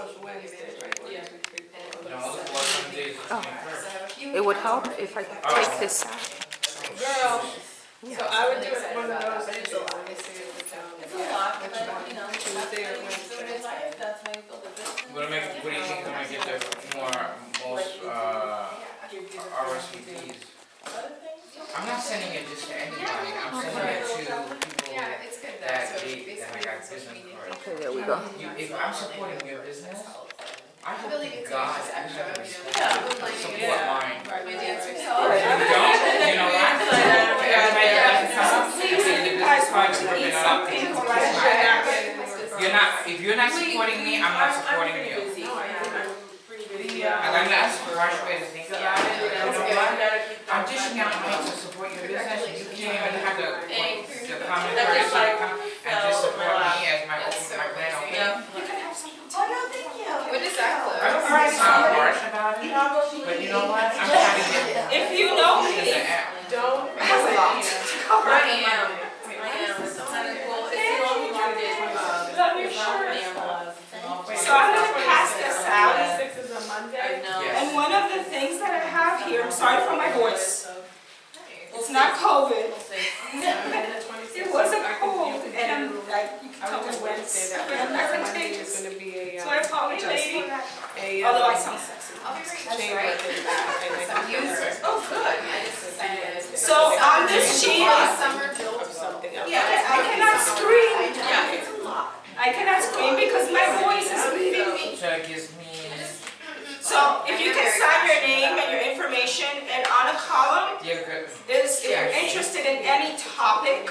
was Wednesday, right? Yeah. No, the board Monday is the Oh. 21st. It would help if I take this out. Girl, so I would do it one of those days. It's a lot, but you know, Tuesday or Wednesday. that's how you build a business. What do you think I'm gonna get the most RSVPs? I'm not sending it just to anybody. I'm sending it to people Yeah, it's good though. that So I got business cards. Okay, there we go. If I'm supporting your business, I hope Really to good to God use you extra, have you know, support Yeah. mine. my dancer If self. you don't, you know what? Everybody that doesn't come up, I send the business card and rip it up. If you're not supporting me, I'm not supporting you. And that's the harsh way to think about it. You know what? I'm dishing out money to support your business, and you can't even have the common courtesy to come and just support me as my plan, okay? Oh, no, thank you. When does that close? I don't want to sound harsh about it, but you know what? I'm trying to get If you know to me, the app. don't. I am. Well, it's the only one Love your shirt. So I'm gonna pass this out. 26 is a Monday. Yes. And one of the things that I have here, I'm sorry for my voice. It's not COVID. It was a cold, and I'm like, you can tell I me was when Wednesday it's that contagious. is going to be a So I apologize for that. Although I sound sexy. I'll be right chamber right. Some users. Oh, good. I just decided. So on this sheet, Summer build of something else. I cannot scream. Yeah, it's a lot. I cannot scream because my voice is leaving me. So it gives me, So if you can sign your name and your information, and on a column, yeah, good. if you're interested in any topic,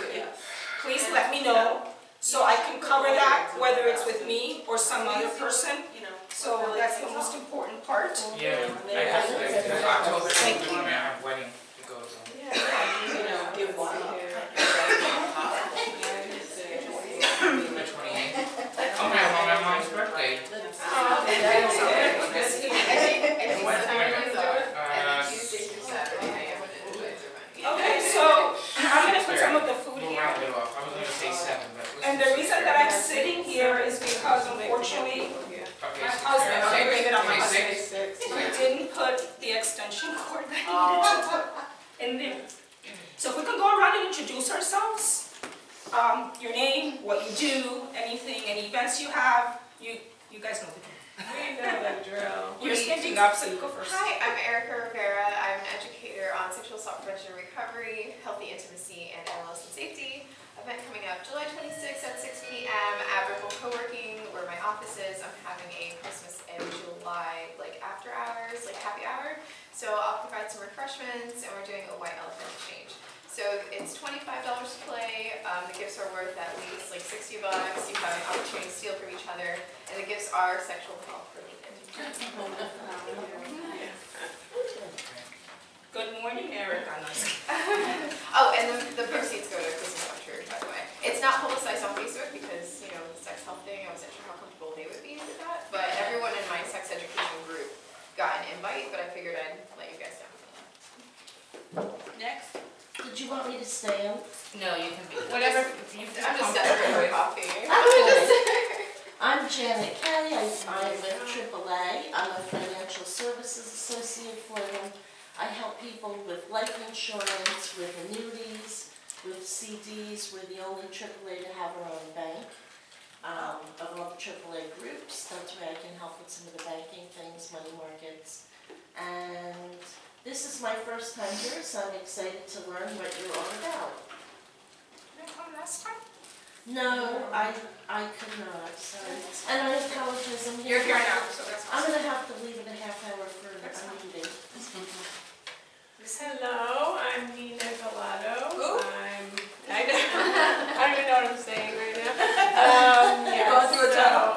please let me know so I can cover that, whether it's with me or some other person. So that's the most important part. Yeah, I guess it's October, I have a wedding to go to. Give one. The 28th. Oh, my mom's birthday. Okay, so I'm gonna put some of the food We'll here. round it off. I was gonna say 7, but let's And the just reason say that I'm sitting here is because unfortunately, Okay, my 6, husband, I'm gonna 6, bring it up, my okay, husband, 6. we didn't put the extension cord that he needed to put in there. So if we can go around and introduce ourselves, your name, what you do, anything, any events you have, you guys know the drill. We know the drill. You're standing up, so you go first. Hi, I'm Erica Rivera. I'm an educator on sexual assault prevention and recovery, healthy intimacy, and Limitless and safety. Event coming up July 26th at 6 p.m. at Ripple Co-working, where my office is. I'm having a Christmas and July after hours, happy hour. So I'll provide some refreshments, and we're doing a white elephant exchange. So it's $25 to play. The gifts are worth at least $60. You have an opportunity to steal from each other, and the gifts are sexual health related. Good morning, Erica. Oh, and the proceeds go to Christmas Voucher, by the way. It's not publicized on Facebook because, the sex health thing, I wasn't sure how comfortable they would be with that. But everyone in my sex education group got an invite, but I figured I'd let you guys know. Next. Did you want me to stand? No, you can be. Whatever. I'm just desperate for coffee. I'm Janet Kelly. I'm with AAA. I'm a financial services associate for them. I help people with life insurance, with annuities, with CDs. We're the only AAA to have our own bank of all the AAA groups. That's where I can help with some of the banking things, money markets. And this is my first time here, so I'm excited to learn what you're all about. Did I come last time? No, I could not, sorry. And I apologize, You're here now, so that's I'm awesome. going to have to leave in a half hour for a meeting. Hello, I'm Nina Galato. Who? I don't even know what I'm saying right now.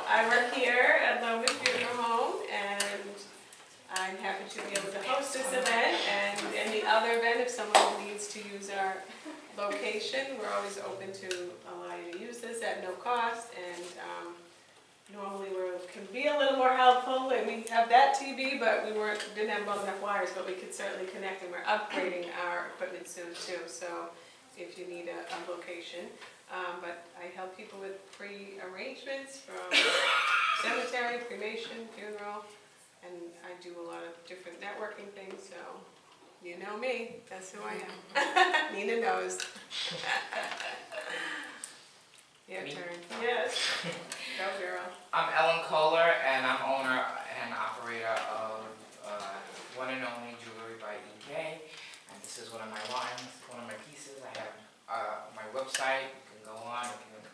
I work here at Love Funeral Home, and I'm happy to be able to host this event and any other event if someone needs to use our location. We're always open to allow you to use this at no cost, and normally we can be a little more helpful, and we have that TV, but we didn't have well enough wires, but we could certainly connect, and we're upgrading our equipment soon too, so if you need a location. But I help people with pre-arrangements from cemetery, cremation, funeral, and I do a lot of different networking things, so you know me, that's who I am. Nina knows. Your turn. Yes. Go girl. I'm Ellen Kohler, and I'm owner and operator of One and Only Jewelry by EK. And this is one of my lines, one of my pieces. I have my website. You can go on if you want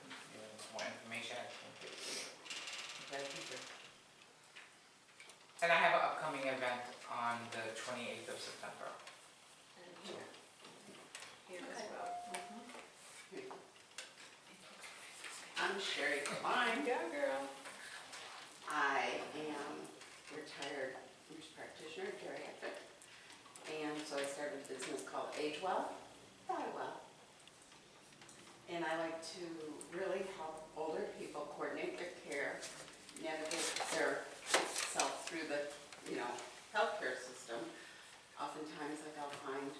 more information. I can give it to you. Okay. And I have an upcoming event on the 28th of September. And here as well. I'm Sherry Klein. Go girl. I am retired nurse practitioner, geriatric, and so I started a business called Age Well, Die Well. And I like to really help older people coordinate their care, navigate their self through the, healthcare system. Oftentimes, like I'll find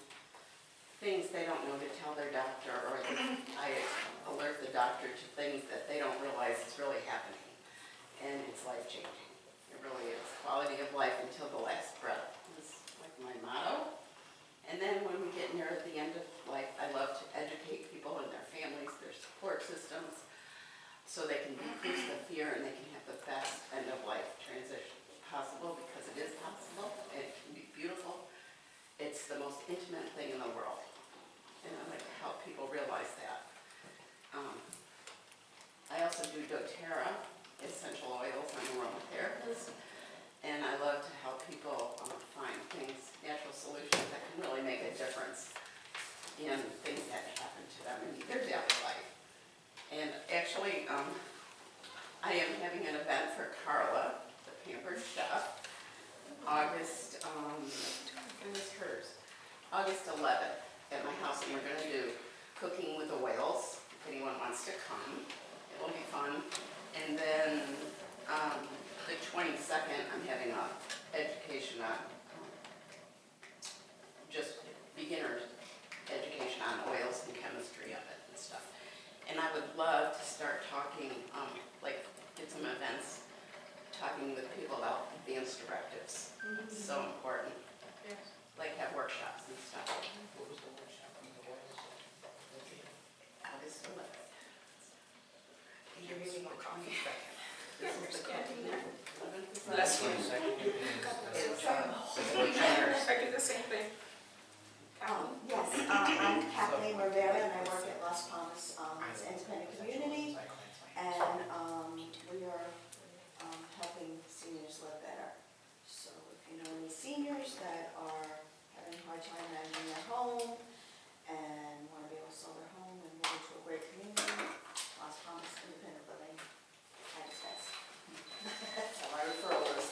things they don't know to tell their doctor, or I alert the doctor to things that they don't realize is really happening. And it's life-changing. It really is. Quality of life until the last breath is like my motto. And then when we get near the end of life, I love to educate people and their families, their support systems, so they can decrease the fear and they can have the best end-of-life transition possible, because it is possible and it can be beautiful. It's the most intimate thing in the world. And I like to help people realize that. I also do doTERRA, essential oils. I'm an aromatherapist. And I love to help people find things, natural solutions that can really make a difference in things that happen to them in their daily life. And actually, I am having an event for Carla, the Pampered Chef, August 11th at my house, and we're going to do cooking with the whales, if anyone wants to come. It will be fun. And then the 22nd, I'm having an education on, just beginner education on oils and chemistry of it and stuff. And I would love to start talking, get some events, talking with people about advanced directives. It's so important. Yes. Like have workshops and stuff. What was the workshop on the oils? August 11th. You really want coffee? This is the cooking. 11th is Bless you. 22nd is I do the same thing. Yes, I'm Kathleen Rivera and I work at Las Palmas it's an independent community, and we are helping seniors live better. So if you know any seniors that are having a hard time managing their home and want to be able to sell their home and move into a great community, Las Palmas Independent Living at its best. That's how I refer those.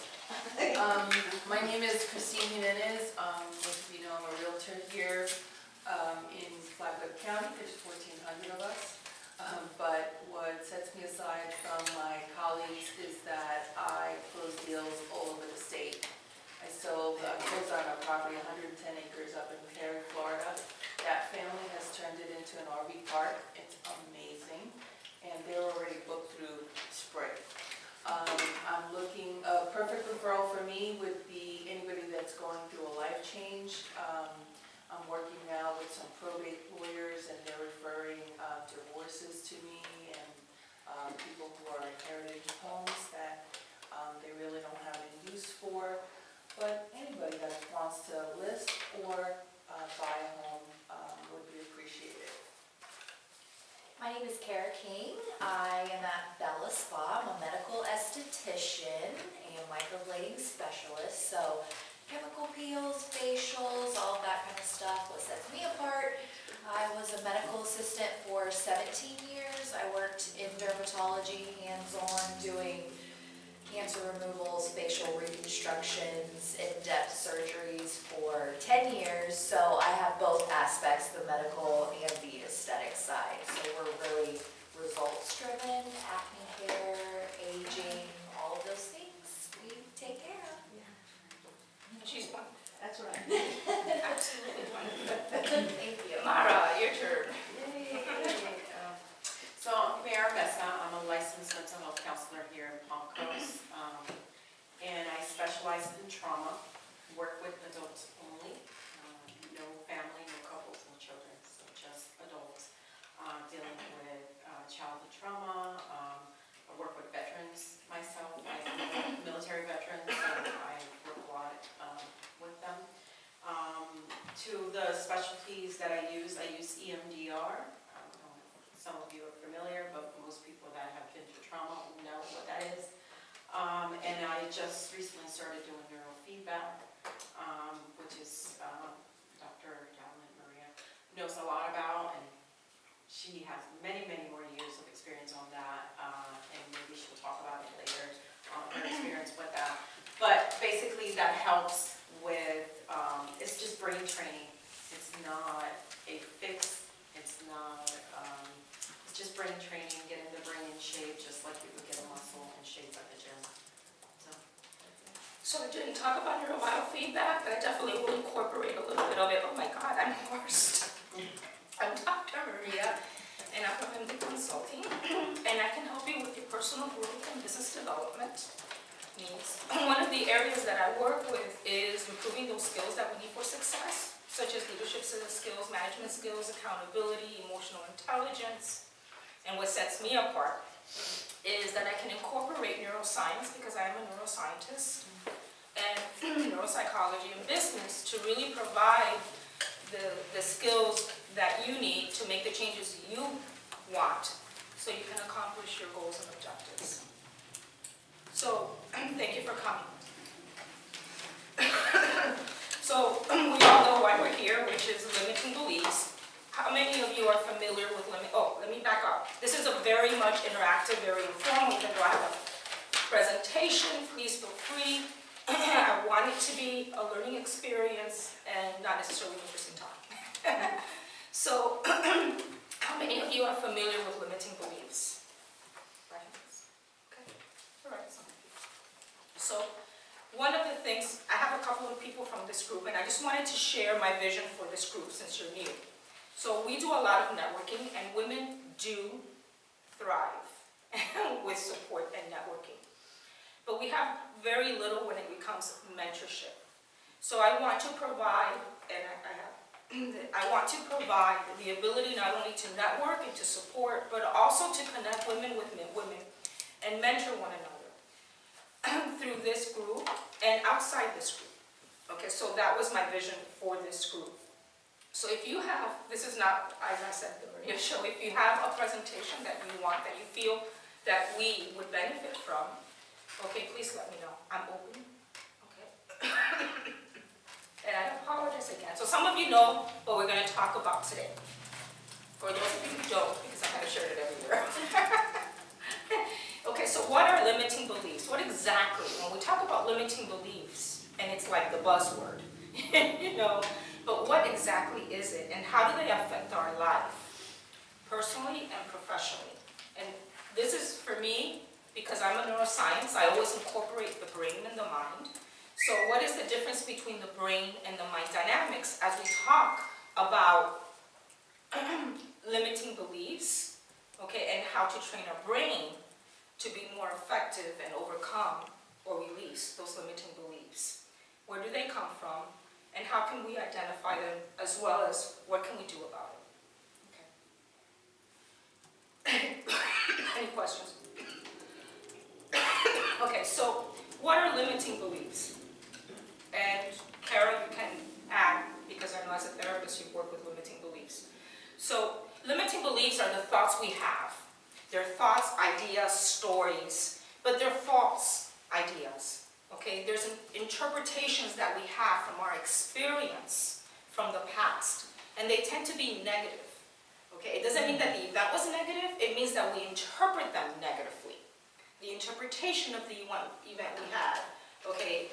My name is Christine Jimenez. Most of you know I'm a realtor here in Flagler County. There's 1,400 of us. But what sets me aside from my colleagues is that I close deals all over the state. I closed on a property, 110 acres up in Perry, Florida. That family has turned it into an RV park. It's amazing. And they're already booked through spring. I'm looking, a perfect referral for me would be anybody that's going through a life change. I'm working now with some probate lawyers, and they're referring divorces to me, and people who are inherited homes that they really don't have any use for. But anybody that wants to list or buy a home would be appreciated. My name is Kara King. I am at Bella Spa. I'm a medical esthetician and microblading specialist. So chemical peels, facials, all of that kind of stuff. What sets me apart, I was a medical assistant for 17 years. I worked in dermatology, hands-on, doing cancer removals, facial reconstructions, in-depth surgeries for 10 years. So I have both aspects, the medical and the aesthetic side. So we're really results-driven, acne care, aging, all of those things we take care of. She's fun. That's what I mean. Absolutely fun. Thank you. Mara, your turn. So I'm Mara Mesa. I'm a licensed mental health counselor here in Palm Coast. And I specialize in trauma, work with adults only, no family, no couples, no children, so just adults dealing with childhood trauma. I work with veterans myself, I am military veterans, so I work a lot with them. To the specialties that I use EMDR. Some of you are familiar, but most people that have been through trauma know what that is. And I just recently started doing neurofeedback, which is Dr. Maria knows a lot about, and she has many, many more years of experience on that, and maybe she'll talk about it later, her experience with that. But basically that helps with, it's just brain training. It's not a fix, it's not, it's just brain training, getting the brain in shape, just like you would get a muscle in shape at the gym. So I didn't talk about neurobiofeedback, but I definitely will incorporate a little bit of it. Oh my God, I'm hoarse. I'm Dr. Maria, and I'm from MD Consulting, and I can help you with your personal growth and business development needs. One of the areas that I work with is improving those skills that we need for success, such as leadership skills, management skills, accountability, emotional intelligence. And what sets me apart is that I can incorporate neuroscience, because I am a neuroscientist, and neuropsychology and business to really provide the skills that you need to make the changes you want so you can accomplish your goals and objectives. So, thank you for coming. So, we all know why we're here, which is limiting beliefs. How many of you are familiar with let me back up. This is a very much interactive, very informal, even though I have a presentation, please feel free. I want it to be a learning experience and not necessarily an interesting time. So, how many of you are familiar with limiting beliefs? Right. Okay. All right. So, one of the things, I have a couple of people from this group, and I just wanted to share my vision for this group since you're new. So we do a lot of networking, and women do thrive with support and networking. But we have very little when it becomes mentorship. So I want to provide, and I want to provide the ability not only to network and to support, but also to connect women with women and mentor one another through this group and outside this group. Okay, so that was my vision for this group. So if you have, this is not, as I said, the radio show, if you have a presentation that you want, that you feel that we would benefit from, okay, please let me know. I'm open. Okay. And I apologize again. So some of you know what we're going to talk about today. For those of you who don't, because I haven't shared it everywhere. Okay, so what are limiting beliefs? What exactly, when we talk about limiting beliefs, and it's like the buzzword, you know, but what exactly is it, and how do they affect our life, personally and professionally? And this is for me, because I'm a neuroscience, I always incorporate the brain and the mind. So what is the difference between the brain and the mind dynamics as we talk about limiting beliefs, okay, and how to train our brain to be more effective and overcome or release those limiting beliefs? Where do they come from? And how can we identify them, as well as what can we do about it? Okay. Any questions? Okay, so what are limiting beliefs? And Kara, you can add, because I know as a therapist you work with limiting beliefs. So limiting beliefs are the thoughts we have. They're thoughts, ideas, stories, but they're false ideas. Okay, there's interpretations that we have from our experience from the past, and they tend to be negative. Okay, it doesn't mean that the event was negative, it means that we interpret them negatively. The interpretation of the event we had, okay,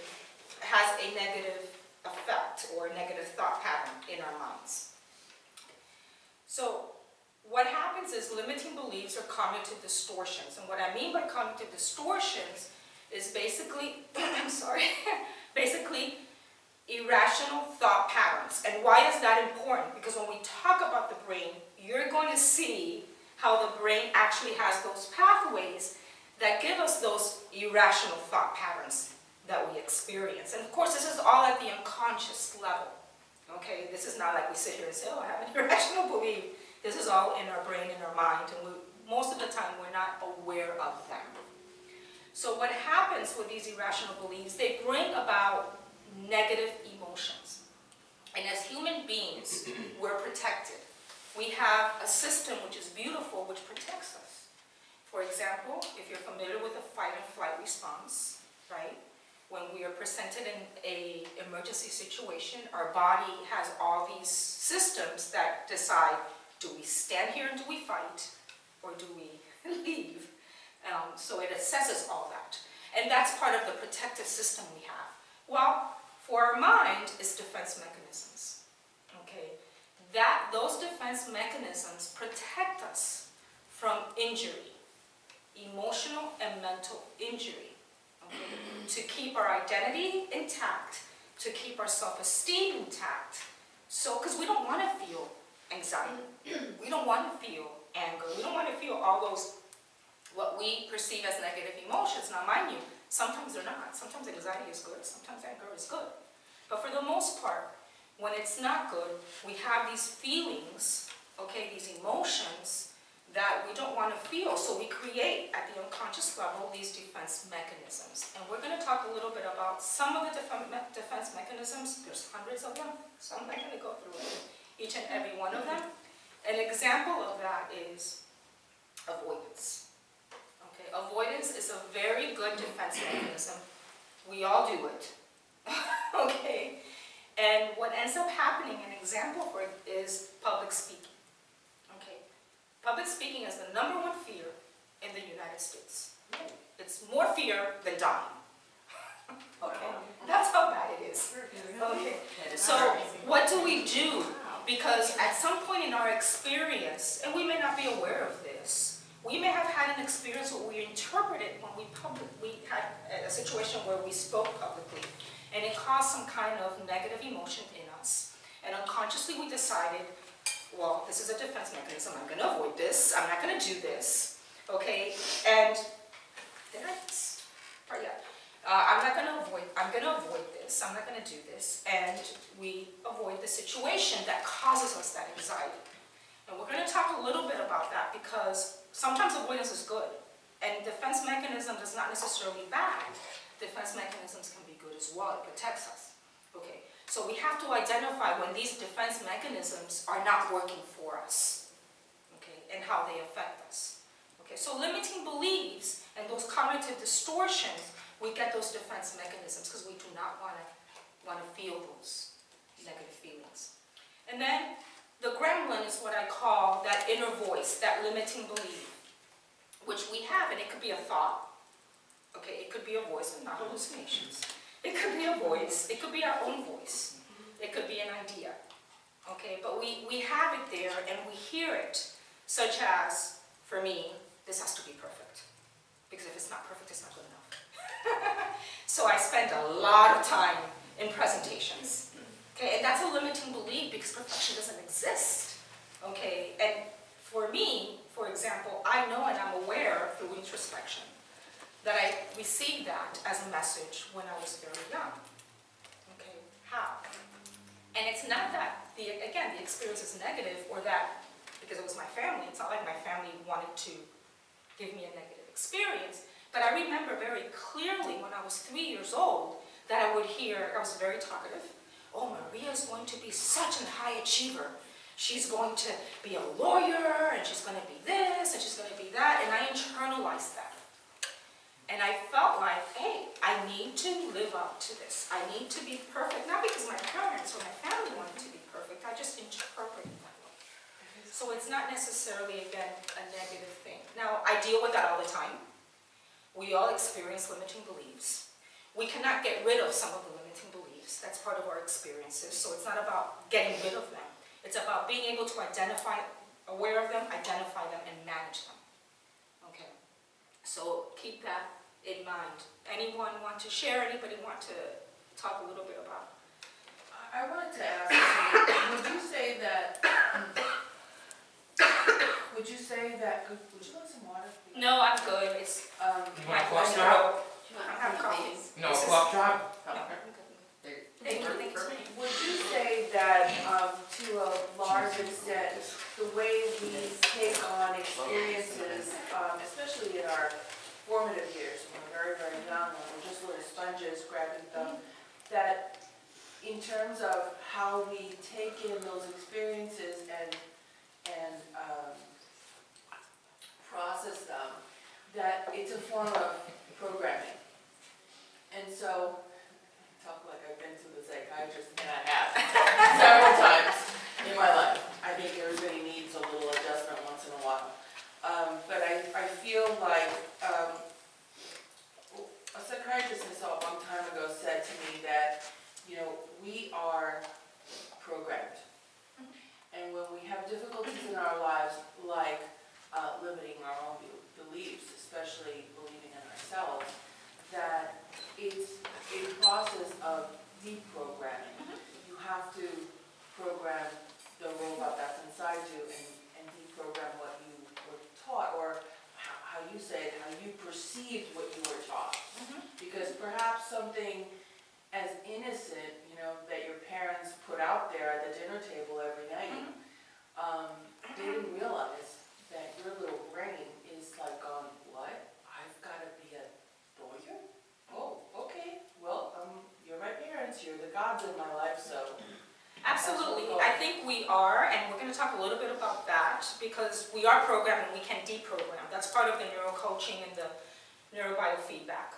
has a negative effect or a negative thought pattern in our minds. So what happens is limiting beliefs are cognitive distortions, and what I mean by cognitive distortions is basically, I'm sorry, basically irrational thought patterns. And why is that important? Because when we talk about the brain, you're going to see how the brain actually has those pathways that give us those irrational thought patterns that we experience. And of course, this is all at the unconscious level. Okay, this is not like we sit here and say, oh, I have an irrational belief. This is all in our brain, in our mind, and most of the time we're not aware of them. So what happens with these irrational beliefs, they bring about negative emotions. And as human beings, we're protected. We have a system which is beautiful, which protects us. For example, if you're familiar with the fight and flight response, right? When we are presented in an emergency situation, our body has all these systems that decide, do we stand here and do we fight, or do we leave? So it assesses all that. And that's part of the protective system we have. Well, for our mind, it's defense mechanisms. Okay? Those defense mechanisms protect us from injury, emotional and mental injury. Okay? To keep our identity intact, to keep our self-esteem intact. So, because we don't want to feel anxiety, we don't want to feel anger, we don't want to feel all those, what we perceive as negative emotions. Now, mind you, sometimes they're not. Sometimes anxiety is good, sometimes anger is good. But for the most part, when it's not good, we have these feelings, okay, these emotions that we don't want to feel. So we create, at the unconscious level, these defense mechanisms. And we're going to talk a little bit about some of the defense mechanisms. There's hundreds of them, so I'm not going to go through each and every one of them. An example of that is avoidance. Okay, avoidance is a very good defense mechanism. We all do it. Okay? And what ends up happening, an example for it, is public speaking. Okay? Public speaking is the #1 fear in the United States. It's more fear than dying. Okay? That's how bad it is. Okay? So what do we do? Because at some point in our experience, and we may not be aware of this, we may have had an experience where we interpreted when we had a situation where we spoke publicly, and it caused some kind of negative emotion in us. And unconsciously we decided, well, this is a defense mechanism, I'm going to avoid this, I'm not going to do this, okay? And I'm going to avoid this, I'm not going to do this, and we avoid the situation that causes us that anxiety. And we're going to talk a little bit about that because sometimes avoidance is good, and defense mechanism is not necessarily bad. Defense mechanisms can be good as well, it protects us. Okay, so we have to identify when these defense mechanisms are not working for us, okay, and how they affect us. Okay, so limiting beliefs and those cognitive distortions, we get those defense mechanisms because we do not want to feel those negative feelings. And then the gremlin is what I call that inner voice, that limiting belief, which we have, and it could be a thought. Okay, it could be a voice and not hallucinations. It could be a voice, it could be our own voice. It could be an idea. Okay, but we have it there and we hear it, such as, for me, this has to be perfect. Because if it's not perfect, it's not good enough. So I spend a lot of time in presentations. Okay, and that's a limiting belief because perfection doesn't exist. Okay, and for me, for example, I know and I'm aware through introspection that I received that as a message when I was very young. Okay, how? And it's not that, again, the experience is negative or that because it was my family. It's not like my family wanted to give me a negative experience. But I remember very clearly when I was 3 years old that I would hear, I was very talkative, oh, Maria is going to be such a high achiever. She's going to be a lawyer, and she's going to be this, and she's going to be that, and I internalized that. And I felt like, hey, I need to live up to this. I need to be perfect, not because my parents or my family wanted to be perfect, I just interpreted it that way. So it's not necessarily, again, a negative thing. Now, I deal with that all the time. We all experience limiting beliefs. We cannot get rid of some of the limiting beliefs. That's part of our experiences. So it's not about getting rid of them. It's about being able to identify, aware of them, identify them, and manage them. Okay. So keep that in mind. Anyone want to share? Anybody want to talk a little bit about? I wanted to ask you, would you say that, would you like some water? Please? No, I'm good. It's You want my to close it throat. out? job. Thank you. Would you say that, to a large extent, the way we take on experiences, especially in our formative years, when we're very, very young, when we're just little sponges grabbing them, that in terms of how we take in those experiences and process them, that it's a form of programming. And so, talk like I've been to the psychiatrist, and I have several times in my life. I think everybody needs a little adjustment once in a while. But I feel like a psychiatrist I saw a long time ago said to me that, you know, we are programmed. And when we have difficulties in our lives, like limiting our own beliefs, especially believing in ourselves, that it's a process of deprogramming. You have to program the robot that's inside you and deprogram what you were taught, or how you say it, how you perceived what you were taught. Because perhaps something as innocent, you know, that your parents put out there at the dinner table every night, they didn't realize that your little brain is like going, what? I've got to be a lawyer? Oh, okay. Well, you're my parents, you're the gods in my life, so. Absolutely. I think we are, and we're going to talk a little bit about that, because we are programmed and we can deprogram. That's part of the neurocoaching and the neurobiofeedback,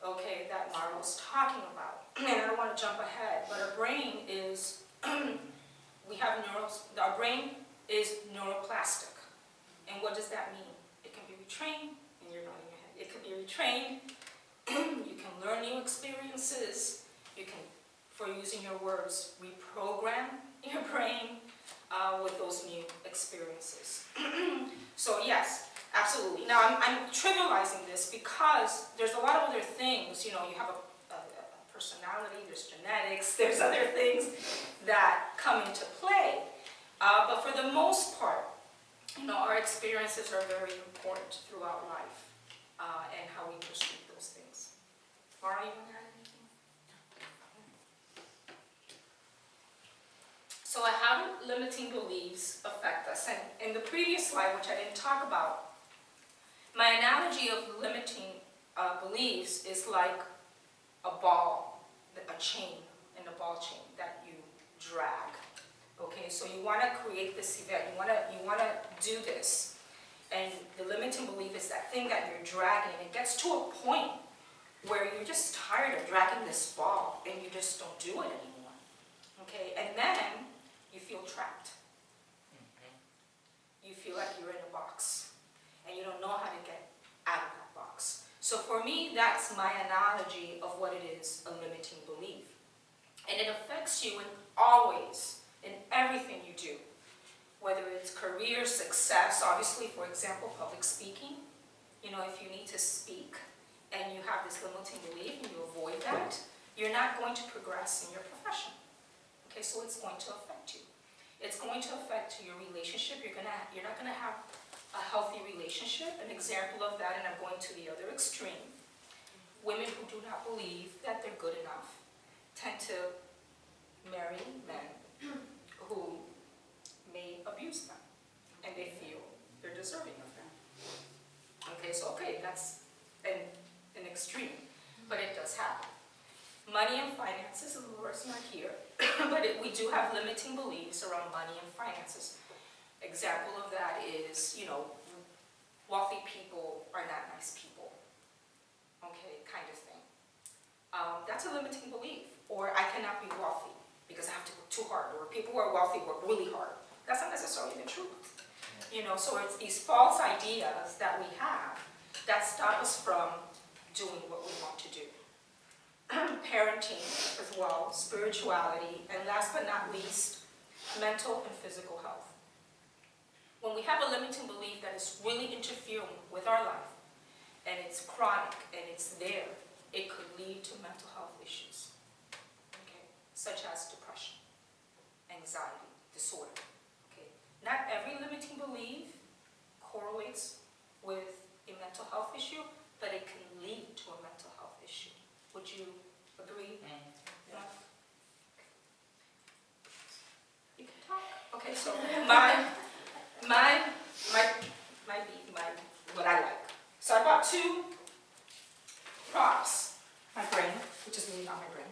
okay, that Mara was talking about. And I don't want to jump ahead, but our brain is, our brain is neuroplastic. And what does that mean? It can be retrained, and you're nodding your head. It can be retrained. You can learn new experiences. You can, for using your words, reprogram your brain with those new experiences. So yes, absolutely. Now I'm trivializing this because there's a lot of other things. You know, you have a personality, there's genetics, there's other things that come into play. But for the most part, you know, our experiences are very important throughout life and how we perceive those things. Mara, you want to add anything? So how do limiting beliefs affect us? And in the previous slide, which I didn't talk about, my analogy of limiting beliefs is like a ball, a chain, and a ball chain that you drag. Okay, so you want to create this event, you want to do this, and the limiting belief is that thing that you're dragging. It gets to a point where you're just tired of dragging this ball, and you just don't do it anymore. Okay, and then you feel trapped. You feel like you're in a box, and you don't know how to get out of that box. So for me, that's my analogy of what it is, a limiting belief. And it affects you in everything you do, whether it's career success, obviously, for example, public speaking. You know, if you need to speak and you have this limiting belief and you avoid that, you're not going to progress in your profession. Okay, so it's going to affect you. It's going to affect your relationship. You're not going to have a healthy relationship. An example of that, and I'm going to the other extreme, women who do not believe that they're good enough tend to marry men who may abuse them, and they feel they're deserving of them. Okay, so that's an extreme, but it does happen. Money and finances, and Laura's not here, but we do have limiting beliefs around money and finances. Example of that is, you know, wealthy people are not nice people. Okay, kind of thing. That's a limiting belief. Or I cannot be wealthy because I have to work too hard. Or people who are wealthy work really hard. That's not necessarily the truth. You know, so it's these false ideas that we have that stop us from doing what we want to do. Parenting as well, spirituality, and last but not least, mental and physical health. When we have a limiting belief that is really interfering with our life, and it's chronic, and it's there, it could lead to mental health issues, okay, such as depression, anxiety, disorder. Okay. Not every limiting belief correlates with a mental health issue, but it can lead to a mental health issue. Would you agree? So my what I like. So I bought 2 props. My brain, which is really not my brain,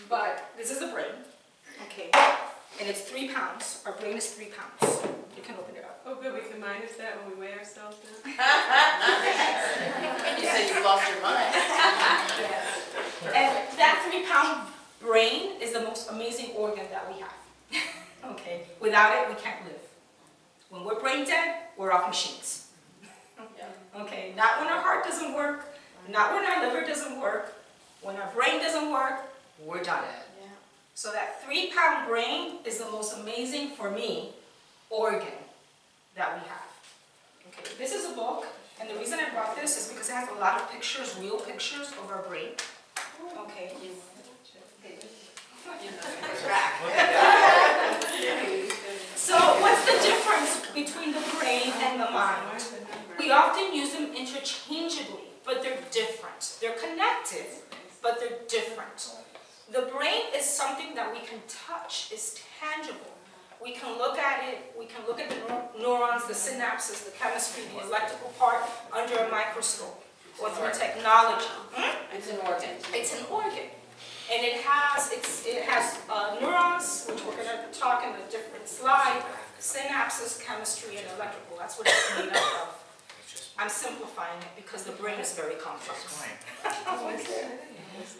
but this is the brain, okay, and it's 3 pounds. Our brain is 3 pounds. You can open it up. Oh, good, we can minus that when we weigh ourselves now. You said you lost your mind. And that 3-pound brain is the most amazing organ that we have. Okay, without it, we can't live. When we're brain dead, we're off machines. Okay, not when our heart doesn't work, not when our liver doesn't work. When our brain doesn't work, we're done. Yeah. So that 3-pound brain is the most amazing, for me, organ that we have. Okay, this is a book, and the reason I brought this is because it has a lot of pictures, real pictures of our brain. Okay. So what's the difference between the brain and the mind? We often use them interchangeably, but they're different. They're connected, but they're different. The brain is something that we can touch, is tangible. We can look at it, we can look at the neurons, the synapses, the chemistry, the electrical part under a microscope or through technology. It's an organ. It's an organ. And it has neurons, which we're going to talk in a different slide, synapses, chemistry, and electrical. That's what it's made up of. I'm simplifying it because the brain is very complex.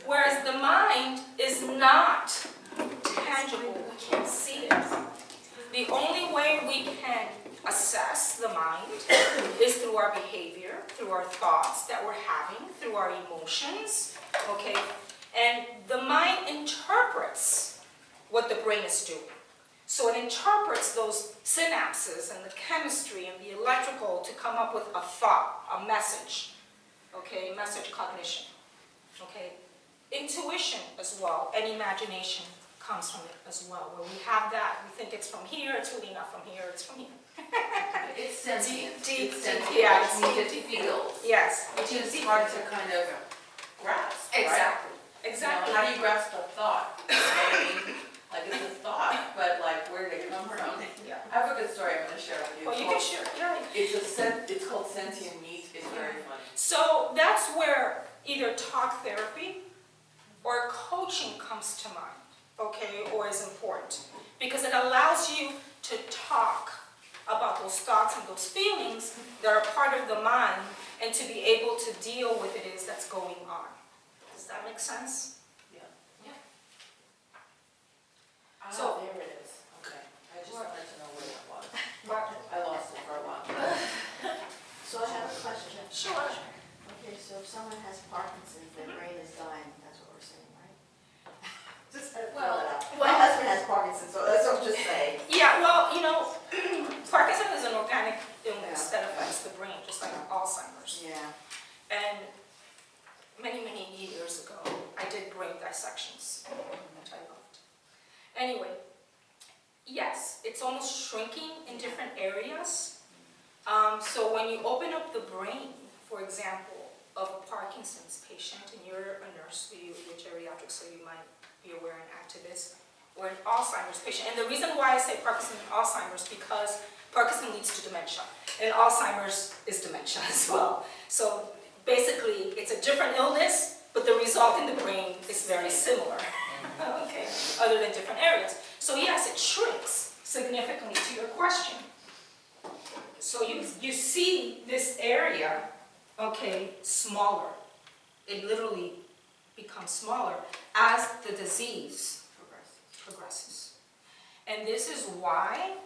Whereas the mind is not tangible. We can't see it. The only way we can assess the mind is through our behavior, through our thoughts that we're having, through our emotions, okay? And the mind interprets what the brain is doing. So it interprets those synapses and the chemistry and the electrical to come up with a thought, a message, okay? Message cognition, okay? Intuition as well, and imagination comes from it as well. When we have that, we think it's from here, it's really not from here, it's from here. It's sentient. Deep, It's sentient. yeah, It means it feels. Yes. Which is hard to kind of grasp, right? Exactly. Exactly. You know, how do you grasp a thought? You know what I mean? Like, it's a thought, but like, where did it come from? Yeah. I have a good story I'm going to share with you. Well, you can share. Yeah. It's called Sentient Meat. It's very funny. So that's where either talk therapy or coaching comes to mind, okay, or is important. Because it allows you to talk about those thoughts and those feelings that are part of the mind and to be able to deal with it is that's going on. Does that make sense? Yeah. Yeah. So there it is. Okay. I just wanted to know where that was. I lost it for a while. So I have a question. Sure. Okay, so if someone has Parkinson's, their brain is dying, that's what we're saying, right? Just had to throw that out. My husband has Parkinson's, so that's what I'm just saying. Yeah, well, you know, Parkinson's is an organic illness that affects the brain, just like Alzheimer's. Yeah. And many, many years ago, I did brain dissections, which I loved. Anyway, yes, it's almost shrinking in different areas. So when you open up the brain, for example, of a Parkinson's patient, and you're a nurse, you're geriatric, so you might be aware and activist, or an Alzheimer's patient. And the reason why I say Parkinson's and Alzheimer's, because Parkinson's leads to dementia, and Alzheimer's is dementia as well. So basically, it's a different illness, but the result in the brain is very similar, okay, other than different areas. So yes, it shrinks significantly to your question. So you see this area, okay, smaller. It literally becomes smaller as the disease progresses. And this is why,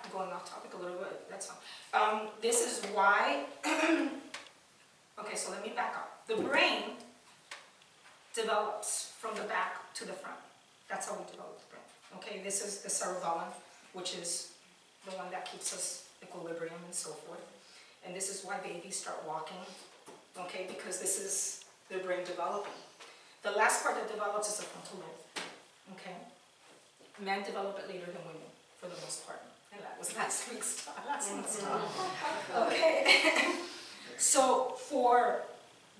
I'm going off topic a little bit, that's fine. This is why, okay, so let me back up. The brain develops from the back to the front. That's how we develop the brain. Okay, this is the cerebellum, which is the one that keeps us equilibrium and so forth. And this is why babies start walking, okay, because this is the brain developing. The last part that develops is the frontal lobe, okay? Men develop it later than women, for the most part. And that was last month's talk. Okay. So for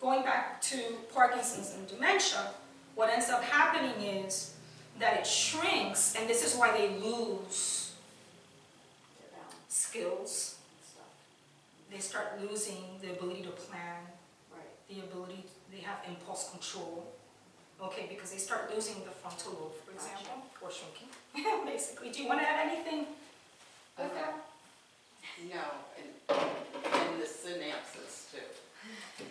going back to Parkinson's and dementia, what ends up happening is that it shrinks, and this is why they lose skills. They start losing the ability to plan, Right. the ability, they have impulse control. Okay, because they start losing the frontal lobe, for example, or shrinking, basically. Do you want to add anything with that? No, and the synapses too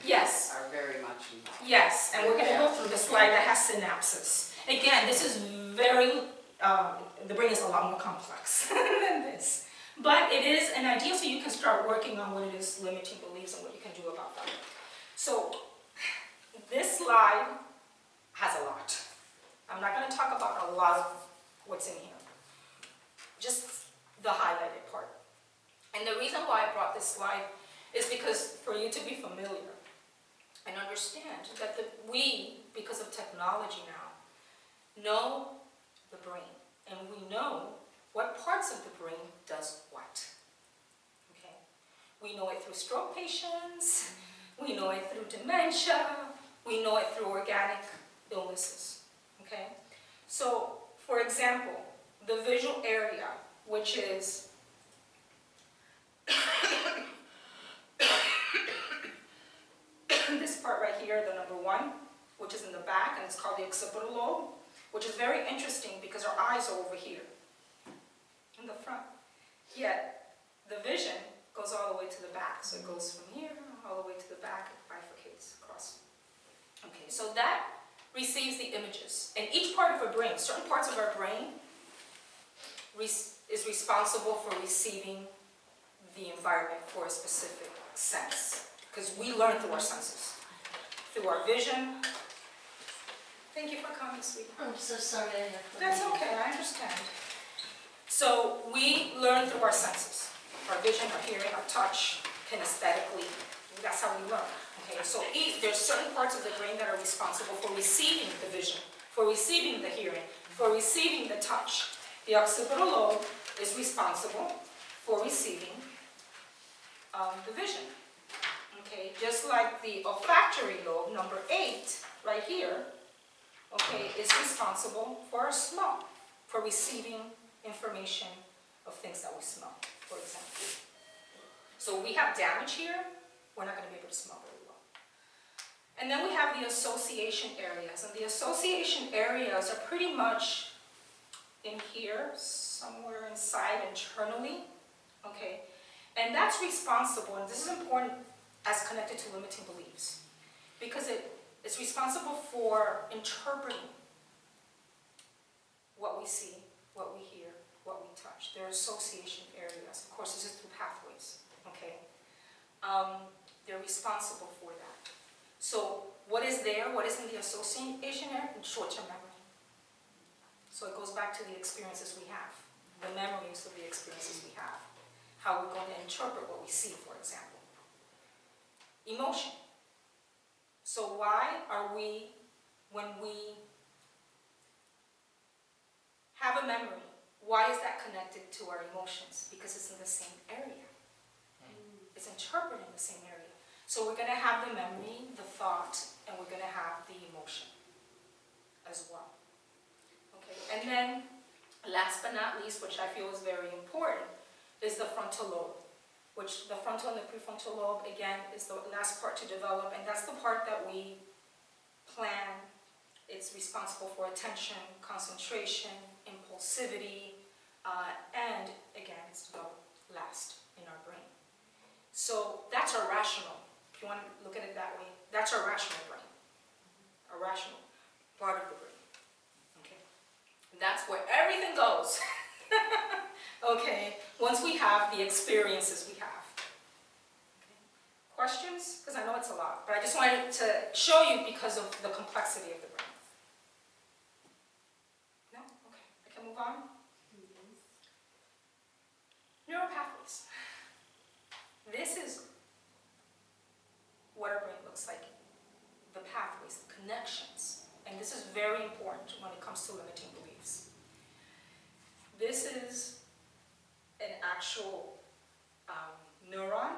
Yes. are very much involved. Yes, and we're going to go through the slide that has synapses. Again, this is very, the brain is a lot more complex than this. But it is an idea so you can start working on what it is limiting beliefs and what you can do about them. So this slide has a lot. I'm not going to talk about a lot of what's in here. Just the highlighted part. And the reason why I brought this slide is because for you to be familiar and understand that we, because of technology now, know the brain. And we know what parts of the brain does what. Okay? We know it through stroke patients, we know it through dementia, we know it through organic illnesses. Okay? So, for example, the visual area, which is this part right here, the number 1, which is in the back, and it's called the occipital lobe, which is very interesting because our eyes are over here in the front. Yet, the vision goes all the way to the back. So it goes from here all the way to the back, it bifurcates across. Okay, so that receives the images. And each part of our brain, certain parts of our brain is responsible for receiving the environment for a specific sense. Because we learn through our senses. Through our vision. Thank you for coming, sweetie. I'm so sorry I have to That's leave. okay, I understand. So we learn through our senses. Our vision, our hearing, our touch, kinesthetically. That's how we learn. Okay, so there's certain parts of the brain that are responsible for receiving the vision, for receiving the hearing, for receiving the touch. The occipital lobe is responsible for receiving the vision. Okay, just like the olfactory lobe, number 8, right here, okay, is responsible for our smell, for receiving information of things that we smell, for example. So we have damage here, we're not going to be able to smell very well. And then we have the association areas, and the association areas are pretty much in here, somewhere inside internally, okay? And that's responsible, and this is important as connected to limiting beliefs, because it's responsible for interpreting what we see, what we hear, what we touch. There are association areas. Of course, this is through pathways, okay? They're responsible for that. So what is there? What is in the association area? Short-term memory. So it goes back to the experiences we have, the memories of the experiences we have, how we're going to interpret what we see, for example. Emotion. So why are we, when we have a memory, why is that connected to our emotions? Because it's in the same area. It's interpreted in the same area. So we're going to have the memory, the thought, and we're going to have the emotion as well. Okay, and then last but not least, which I feel is very important, is the frontal lobe, which the frontal and the prefrontal lobe, again, is the last part to develop, and that's the part that we plan. It's responsible for attention, concentration, impulsivity, and again, it's developed last in our brain. So that's our rational, if you want to look at it that way, that's our rational brain, our rational part of the brain. Okay, and that's where everything goes. Okay, once we have the experiences we have. Okay. Questions? Because I know it's a lot, but I just wanted to show you because of the complexity of the brain. No? Okay, I can move on. Neural pathways. This is what our brain looks like. The pathways, the connections. And this is very important when it comes to limiting beliefs. This is an actual neuron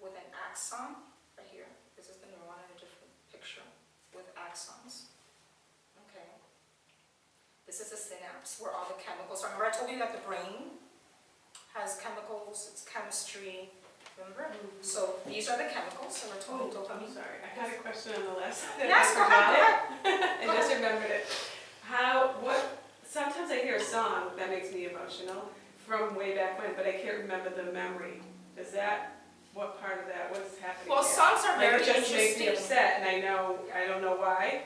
with an axon right here. This is the neuron in a different picture with axons. Okay. This is a synapse where all the chemicals are. Remember I told you that the brain has chemicals, it's chemistry, remember? So these are the chemicals, serotonin, I'm dopamine. sorry, I had a question on the list. Yes, go ahead. I just remembered it. Sometimes I hear a song that makes me emotional from way back when, but I can't remember the memory. Is that, what part of that, what's happening Well, there? songs are very Like, it just makes me interesting. upset, and I don't know why.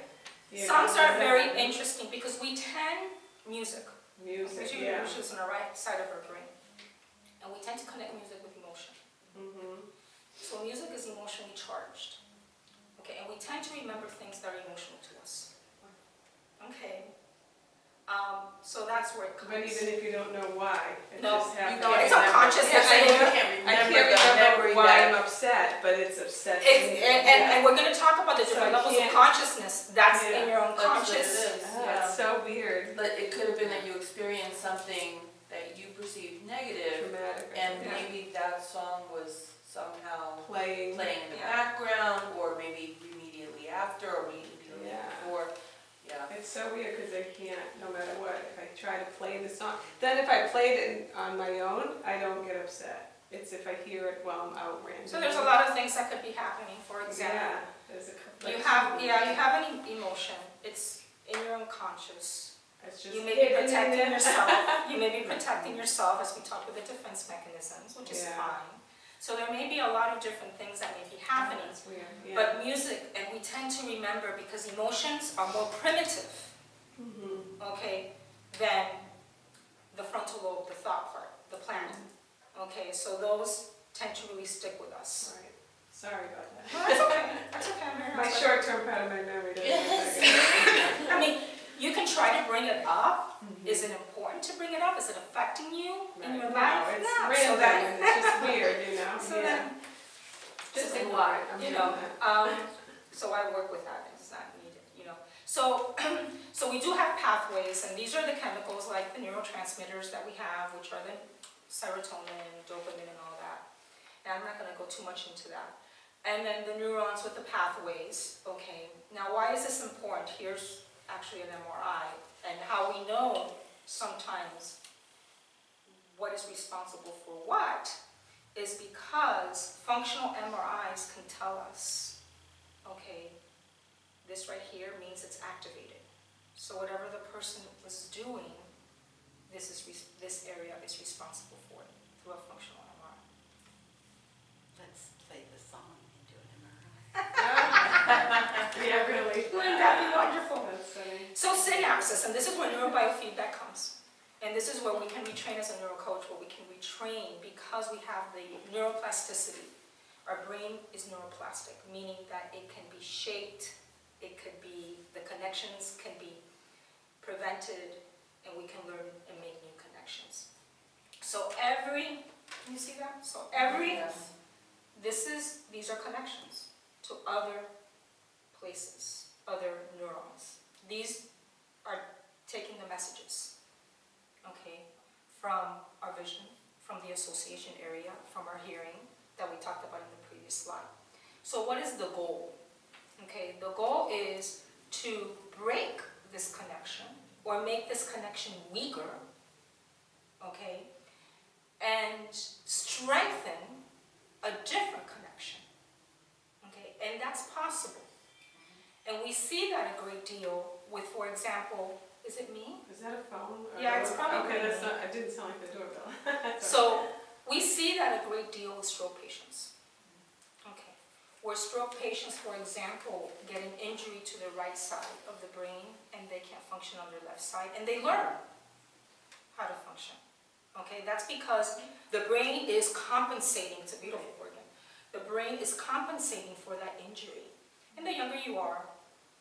You Songs know, are does that very happen? interesting because we tend music, Music, which yeah. is on the right side of our brain. And we tend to connect music with emotion. So music is emotionally charged. Okay, and we tend to remember things that are emotional to us. Okay. So that's where it comes. But even if you don't know why, it No, just happens. it's unconscious. Yes, I Yes, can't remember why I'm upset, but it's upsetting. and we're going to talk about the different So levels of can't- consciousness. That's Yeah. in your unconscious. It's so weird. But it could have been that you experienced something that you perceived negative, Traumatic. and Yeah. maybe that song was somehow Playing. playing in the Yeah. background, or maybe immediately after, or immediately Yeah. before. Yeah. It's so weird because I can't, no matter what, if I try to play the song. Then if I played it on my own, I don't get upset. It's if I hear it while I'm out randomly. So there's a lot of things that could be happening. For example, Yeah, there's a couple. you have an emotion. It's in your unconscious. It's just You may be hidden in protecting there. yourself. You may be protecting yourself, as we talked with the defense mechanisms, which is Yeah. fine. So there may be a lot of different things that may be happening. It's weird, yeah. But music, and we tend to remember because emotions are more primitive, okay, than the frontal lobe, the thought part, the planning. Okay, so those tend to really stick with us. Right. Sorry about that. No, that's okay. That's okay. I'm very My nice. short-term part of my memory doesn't I mean, you can try to bring it up. Is it important to bring it up? Is it affecting you in your life? No, it's No. random, So that, and it's just weird, you know? so Yeah. then, Just so a then lot. you know, so I work with that. It's not needed, you know. So, so we do have pathways, and these are the chemicals like the neurotransmitters that we have, which are the serotonin, dopamine, and all that. And I'm not going to go too much into that. And then the neurons with the pathways. Okay. Now, why is this important? Here's actually an MRI, and how we know sometimes what is responsible for what is because functional MRIs can tell us, okay, this right here means it's activated. So whatever the person was doing, this area is responsible for it through a functional MRI. Let's play the song and do an MRI. Yeah, really. Wouldn't that be wonderful? That's funny. So synapses, and this is where neurobiofeedback comes. And this is where we can retrain as a neurocoach, where we can retrain because we have the neuroplasticity. Our brain is neuroplastic, meaning that it can be shaped, it could be, the connections can be prevented, and we can learn and make new connections. So can you see that? So Yes. these are connections to other places, other neurons. These are taking the messages, okay, from our vision, from the association area, from our hearing that we talked about in the previous slide. So what is the goal? Okay, the goal is to break this connection or make this connection weaker, okay, and strengthen a different connection, okay, and that's possible. And we see that a great deal with, for example, is it me? Is that a phone? Yeah, it's probably Okay, that's me. not, it didn't sound like the doorbell. So we see that a great deal with stroke patients. Okay, where stroke patients, for example, get an injury to the right side of the brain and they can't function on their left side, and they learn how to function. Okay, that's because the brain is compensating. It's a beautiful organ. The brain is compensating for that injury. And the younger you are,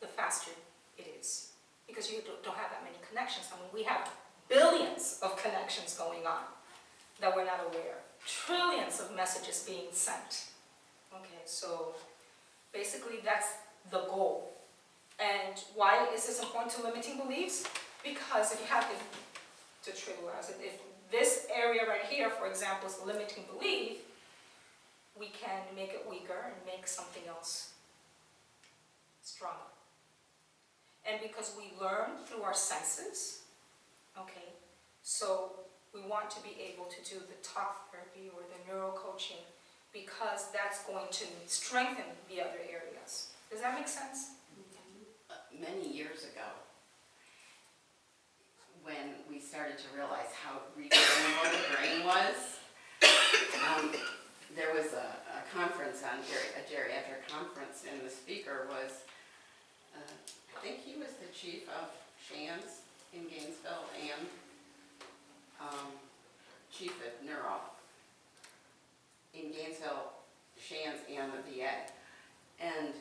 the faster it is, because you don't have that many connections. I mean, we have billions of connections going on that we're not aware. Trillions of messages being sent. Okay, so basically that's the goal. And why is this important to limiting beliefs? Because if you have to trivialize it, if this area right here, for example, is limiting belief, we can make it weaker and make something else stronger. And because we learn through our senses, okay, so we want to be able to do the talk therapy or the neuro coaching because that's going to strengthen the other areas. Does that make sense? Many years ago, when we started to realize how regenerable the brain was, there was a conference on a geriatric conference, and the speaker was, I think he was the chief of Shands in Gainesville and chief of neuro in Gainesville, Shands, and the VA. And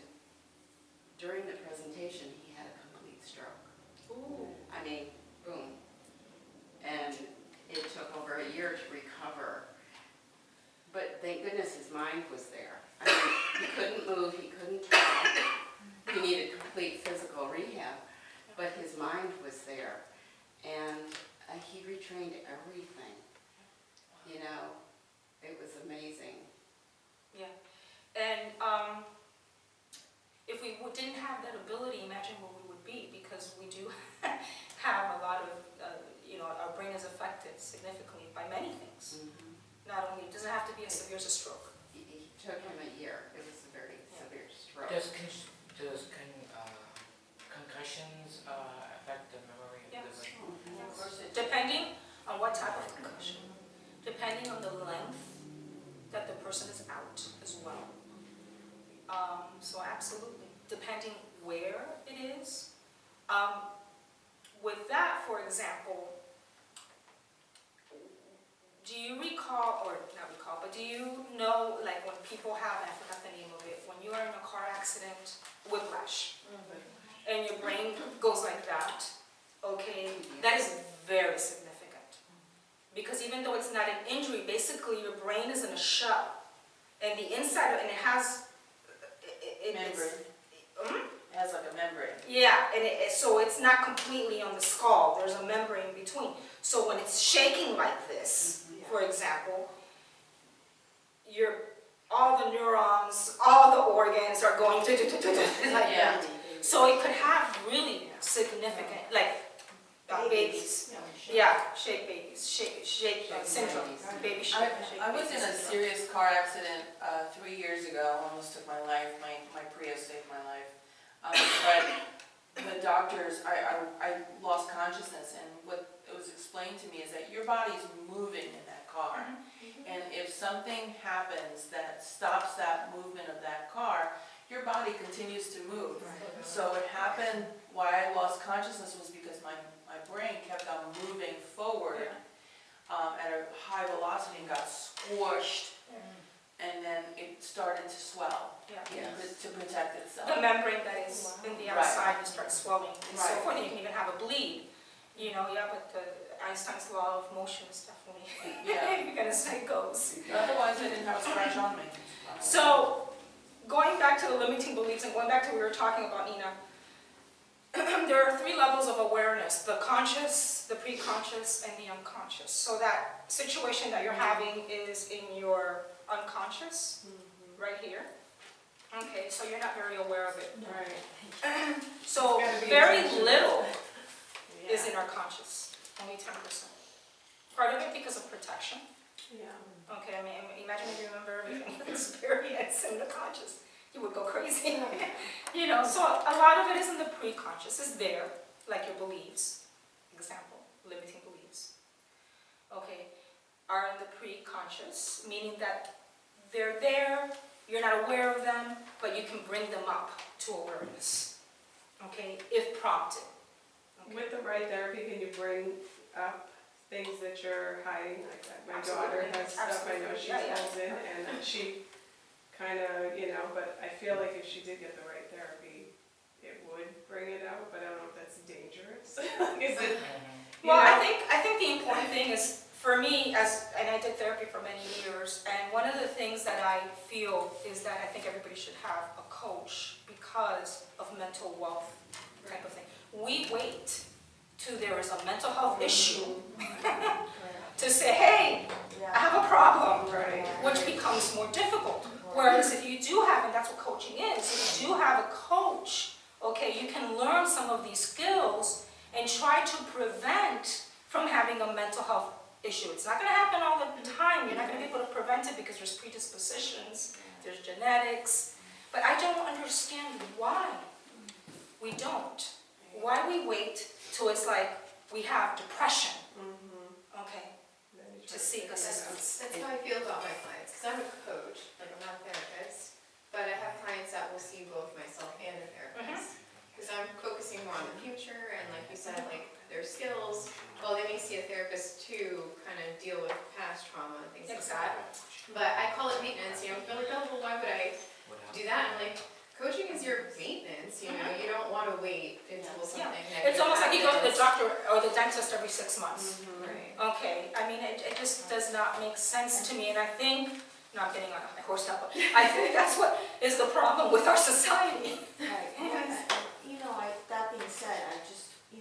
during the presentation, he had a complete stroke. Ooh. I mean, boom. And it took over a year to recover. But thank goodness his mind was there. I mean, he couldn't move, he couldn't talk. He needed complete physical rehab, but his mind was there. And he retrained everything. You know, it was amazing. Yeah. And if we didn't have that ability, imagine where we would be, because we do have a lot of, our brain is affected significantly by many things. Mm-hmm. Not only, it doesn't have to be as severe as a stroke. It took him a year. It was a very severe stroke. Does concussions affect the memory of the brain? Mm-hmm. Of course it. Depending on what type of concussion, depending on the length that the person is out as well. So absolutely, depending where it is. With that, for example, do you recall, or not recall, but do you know, like when people have, and I forgot the name of it, when you are in a car accident, whiplash, and your brain goes like that, okay, that is very significant. Because even though it's not an injury, basically your brain is in a shell, and the inside, and it has, Membrane. It has like a membrane. Yeah, and so it's not completely on the skull. There's a membrane in between. So when it's shaking like this, for example, all the neurons, all the organs are going like that. So it could have really significant, like babies. Yeah, shake babies, shake syndrome, baby shake. I was in a serious car accident 3 years ago, almost took my life, my Prius saved my life. But the doctors, I lost consciousness, and what it was explained to me is that your body's moving in that car. And if something happens that stops that movement of that car, your body continues to move. So what happened, why I lost consciousness was because my brain kept on moving forward at a high velocity and got squished, and then it started to swell to protect itself. The membrane that is in the outside, you start swelling and so forth, and you can even have a bleed. But Einstein's law of motion is definitely, you're going to say goes. Otherwise, I didn't have a scratch on me. So, going back to the limiting beliefs and going back to what we were talking about, Nina, there are 3 levels of awareness: the conscious, the pre-conscious, and the unconscious. So that situation that you're having is in your unconscious, right here. Okay, so you're not very aware of it. Right. So very little is in our conscious, only 10%. Part of it because of protection. Yeah. Okay, I mean, imagine if you remember everything you experience in the conscious. You would go crazy. So a lot of it is in the pre-conscious. It's there, like your beliefs. Example, limiting beliefs. Okay, are in the pre-conscious, meaning that they're there, you're not aware of them, but you can bring them up to awareness. Okay, if prompted. Okay. With the right therapy, can you bring up things that you're hiding? Like that? My daughter has stuff I know she holds in, and she kind of, but I feel like if she did get the right therapy, it would bring it out, but I don't know if that's dangerous. Is it? Well, I think the important thing is, for me, and I did therapy for many years, and one of the things that I feel is that I think everybody should have a coach because of mental wealth type of thing. We wait till there is a mental health issue to say, hey, I have a problem, which becomes more difficult. Whereas if you do have, and that's what coaching is, if you do have a coach, okay, you can learn some of these skills and try to prevent from having a mental health issue. It's not gonna happen all the time. You're not gonna be able to prevent it because there's predispositions, there's genetics. But I don't understand why we don't. Why we wait till it's like we have depression, okay, to seek assistance. That's how I feel about my clients, because I'm a coach, like I'm not a therapist, but I have clients that will see both myself and a therapist. Because I'm focusing more on the future, and like you said, like their skills, well, they may see a therapist to kind of deal with past trauma and things like that. But I call it maintenance, you know, they're like, oh, well, why would I do that? I'm like, coaching is your maintenance, you know, you don't want to wait until something negative It's almost like you go to the happens. doctor or the dentist every 6 months. Right. Okay, I mean, it just does not make sense to me, and I think, not getting on my horse now, but I think that's what is the problem with our society. You know, that being said,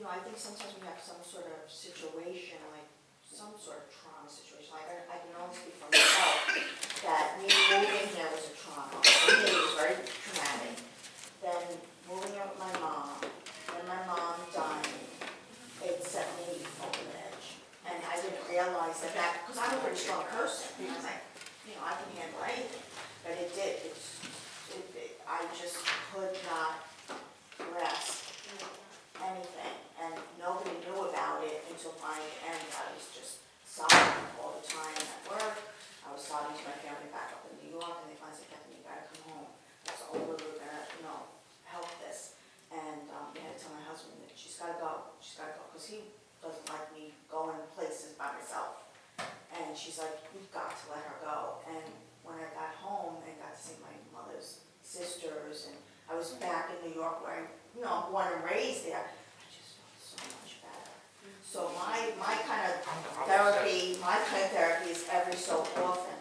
I think sometimes we have some sort of situation, like some sort of trauma situation. Like I can only speak for myself that me moving here was a trauma. For me, it was very traumatic. Then moving out with my mom, when my mom died, it set me over the edge. And I didn't realize that, because I'm a pretty strong person. I was like, I can handle anything. But it did. I just could not grasp anything. And nobody knew about it until my end. I was just sobbing all the time at work. I was sobbing to my family back up in New York, and they finally said, Kathleen, you gotta come home. That's the only way we're gonna, help this. And I had to tell my husband that she's gotta go. She's gotta go, because he doesn't like me going places by myself. And she's like, we've got to let her go. And when I got home and got to see my mother's sisters, and I was back in New York where I'm born and raised there, I just felt so much better. So my kind of therapy is every so often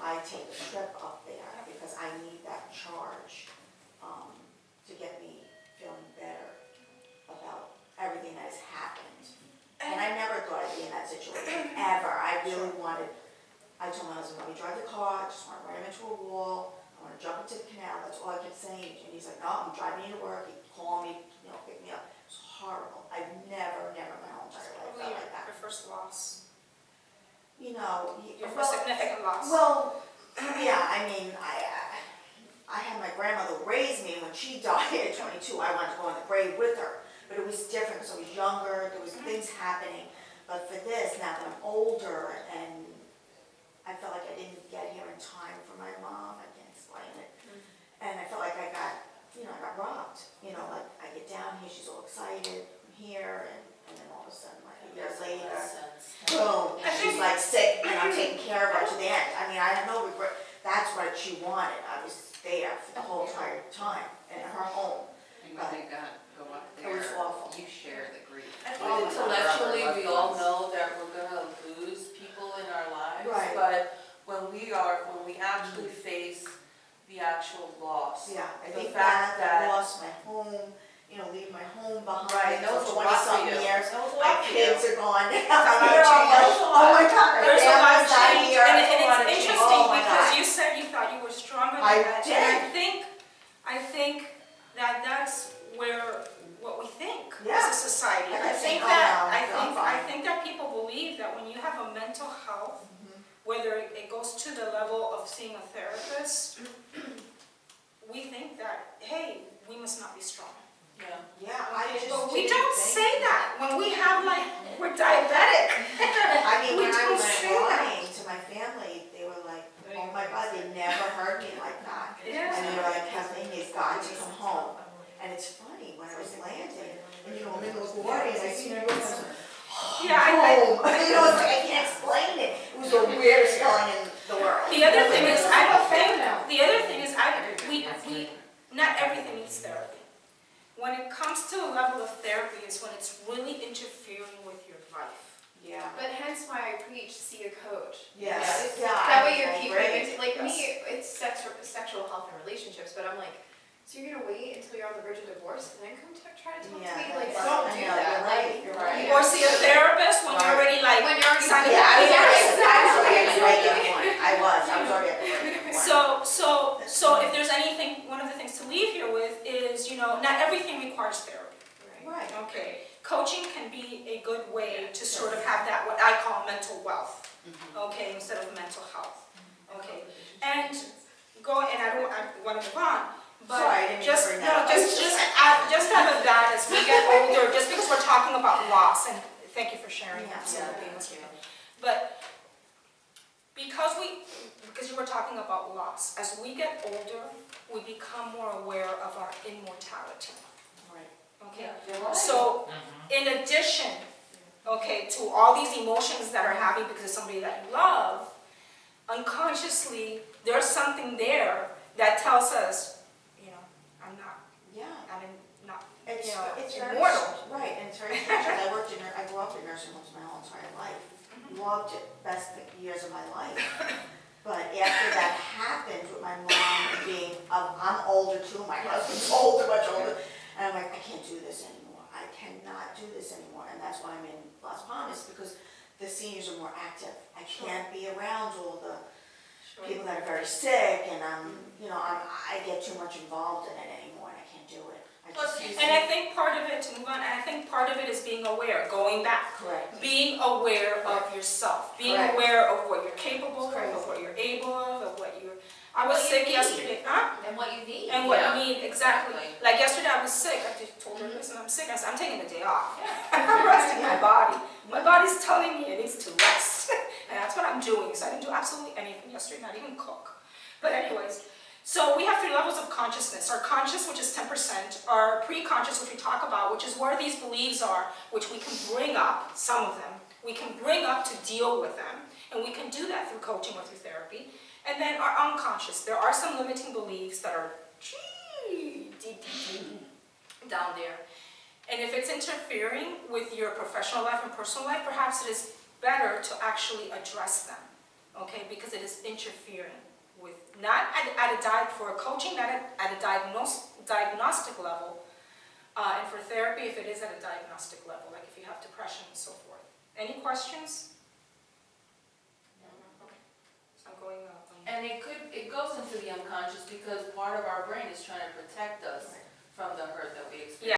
I take a trip up there because I need that charge to get me feeling better about everything that has happened. And I never thought I'd be in that situation, ever. I really wanted, I told my husband, let me drive the car, I just want to run him into a wall, I want to jump into the canal, that's all I kept saying. And he's like, no, I'm driving you to work, he'd call me, pick me up. It was horrible. I've never in my whole entire life felt like that. Your first loss. Your first significant loss. Well, yeah, I mean, I had my grandmother raise me. When she died at 22, I wanted to go in the grave with her. But it was different because I was younger, there was things happening. But for this, now that I'm older, and I felt like I didn't get here in time for my mom, I can't explain it. And I felt like I got robbed. Like I get down here, she's all excited, I'm here, and then all of a sudden, like a year later, boom, she's like sick, and I'm taking care of her to the end. I mean, I have no regret. That's what she wanted. I was there for the whole entire time in her home. And when they go up It was there, awful. you share the grief. I think intellectually, we all know that we're gonna lose people in our lives. Right. But when we actually face the actual loss. Yeah, I The think fact that I that- lost my home, leave my home behind Right, that was a lot for 20-something you. years. That was a My lot for kids you. are gone. Oh my God, my There's a lot of family's not change, here. and There's a lot of it's change. interesting Oh my because God. you said you thought you were stronger than I that. did. And I think that that's where what we think Yeah. as a society. I I think think, that oh, no, I'm fine. that people believe that when you have a mental health, whether it goes to the level of seeing a therapist, we think that, hey, we must not be strong. Yeah, I just But we didn't don't think- say that when we have we're diabetic. I mean, We when I don't was say that. crying to my family, they were like, oh my God, they never heard me like that. Yeah. And they were like, Kathleen, you've got to come home. And it's funny, when I was landing, and I'm in the water, and I see you, I was like, Yeah, home. It's like, I can't explain it. It was the weirdest feeling in the world. The other thing is, I don't think, not everything needs therapy. When it comes to a level of therapy is when it's really interfering with your life. Yeah. But hence why I preach, see a coach. Yes. Yeah, That way you're I keeping agree. it, like me, it's sexual health and relationships, but I'm like, so you're gonna wait until you're on the verge of divorce and then come try to talk to me? Like, that's- don't I do know, that. You're right, you're right. Or see a therapist when you're already When you're already signing Yeah, I was papers. already at the breaking point. I was already at the breaking point. So if there's anything, one of the things to leave here with is, not everything requires therapy. Right. Okay, coaching can be a good way to sort of have that, what I call mental wealth, okay, instead of mental health, okay? And I want to move on, but Sorry, I didn't mean to just, bring no, that up. just out of that, as we get older, just because we're talking about loss, and thank you for sharing, Yeah. absolutely, but because you were talking about loss, as we get older, we become more aware of our immortality. Okay, so in addition, okay, to all these emotions that are happening because of somebody that you love, unconsciously, there's something there that tells us, I'm not, It's very, immortal. right, and it's very strange. I grew up in nursing homes my whole entire life. Loved it, best years of my life. But after that happened with my mom being, I'm older too, my husband's older, much older, and I'm like, I can't do this anymore. I cannot do this anymore, and that's why I'm in Las Palmas, because the seniors are more active. I can't be around all the people that are very sick, and I get too much involved in it anymore, and I can't do it. And I think part of it, to move on, I think part of it is being aware, going back. Correct. Being aware of yourself, being Correct. aware of what you're capable of what you're able of what you're, I was sick yesterday, And what you need. And what you need, exactly. Like yesterday I was sick, I just told her, listen, I'm sick, I said, I'm taking the day off. I'm resting my body. My body's telling me it needs to rest. And that's what I'm doing, so I didn't do absolutely anything yesterday, not even cook. But anyways, so we have 3 levels of consciousness. Our conscious, which is 10%, our pre-conscious, which we talk about, which is where these beliefs are, which we can bring up, some of them, we can bring up to deal with them, and we can do that through coaching or through therapy. And then our unconscious, there are some limiting beliefs that are deep down there. And if it's interfering with your professional life and personal life, perhaps it is better to actually address them, okay, because it is interfering with, not for coaching, not at a diagnostic level, and for therapy, if it is at a diagnostic level, like if you have depression and so forth. Any questions? Okay, so I'm going up. And it goes into the unconscious because part of our brain is trying to protect us from the hurt that we experience.